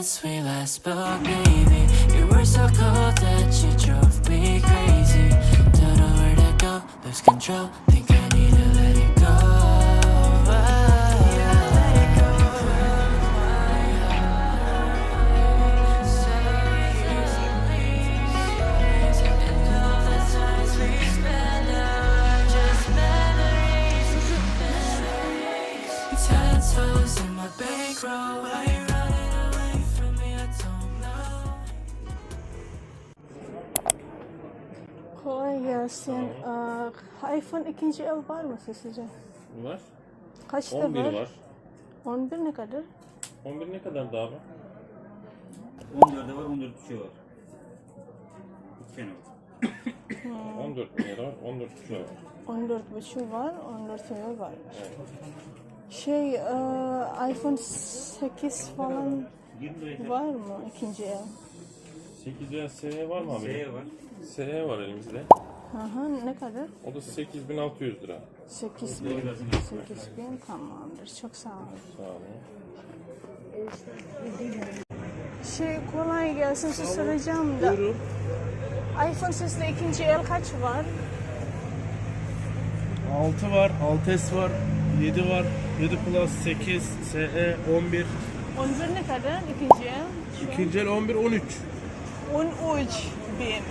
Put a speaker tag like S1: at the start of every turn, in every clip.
S1: since we last spoke, baby. You were so cold that you drove me crazy. Don't know where to go, lose control. Think I need to let it go. Toes in my bankroll. Why you running away from me? I don't know.
S2: Kolay gelsin. iPhone ikinci el var mı sizce?
S3: Var.
S2: Kaçta
S3: 11
S2: var?
S3: var.
S2: 11 ne kadar?
S3: 11 ne kadar daha var?
S4: 14'de var, 14 düşüyor var. 2 tane var.
S3: 14 bin lira var, 14 kişi var.
S2: 14,5 var, 14 euro var. iPhone 8 falan
S4: 20 liraya
S2: var mı ikinci el?
S3: 8 veya SE var mı abi?
S4: SE var.
S3: SE var elimizde.
S2: Hı, ne kadar?
S3: O da 8600 lira.
S2: 8 bin. 8 bin tamamdır. Çok sağ olun.
S3: Sağ olun.
S2: Kolay gelsin, size soracağım da.
S3: Buyurun.
S2: iPhone sizde ikinci el kaç var?
S5: 6 var, 6S var, 7 var, 7 Plus, 8, SE, 11.
S2: 11 ne kadar ikinci el? Şu an
S5: İkinci el 11, 13.
S2: 13 bin.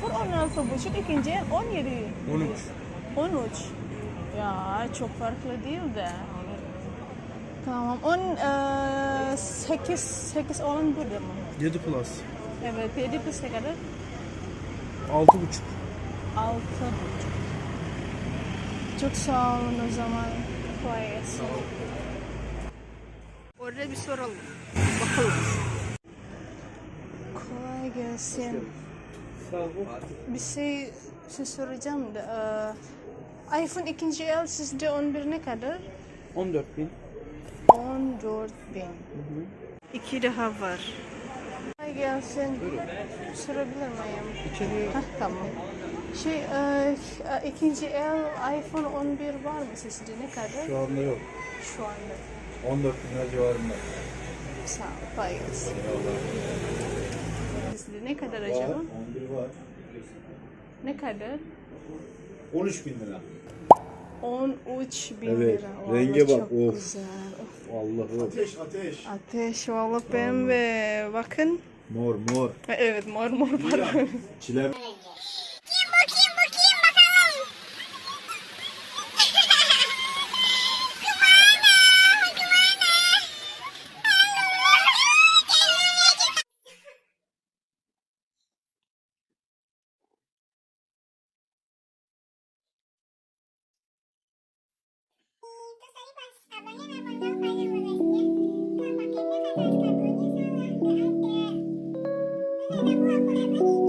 S2: 16 buçuk, ikinci el 17.
S5: 13.
S2: 13. Ya çok farklı değil de. Tamam. 8 olan burada mı?
S5: 7 Plus.
S2: Evet. 7 plus ne kadar?
S5: 6,5.
S2: 6 buçuk. Çok sağ olun o zaman. Kolay gelsin. Orada bir soralım. Bakalım. Kolay gelsin. Bir şey soracağım da. iPhone ikinci el sizde 11 ne kadar?
S5: 14 bin.
S2: 14 bin. İki daha var. Kolay gelsin. Sorabilir miyim?
S5: İçeriye
S2: Hah, tamam. İkinci el iPhone 11 var mı sizde ne kadar?
S6: Şu anda yok.
S2: Şu anda.
S6: 14 bin lira civarında.
S2: Sağ ol. Kolay gelsin. Sizde ne kadar acaba?
S6: 11 var.
S2: Ne kadar?
S6: 13 bin lira.
S2: 13 bin
S6: Evet,
S2: lira.
S6: renge
S2: Vallahi
S6: bak,
S2: çok
S6: of.
S2: güzel.
S6: Allah'ım. Ateş.
S2: Ateş valla pembe. Bakın.
S6: Mor.
S2: Evet mor pardon.
S6: Çilem.
S7: Abangnya nelfon dong, panggil Malaysia. Nama pakai apa? Kartunya salah, nggak ada. Ini aku laporan lagi.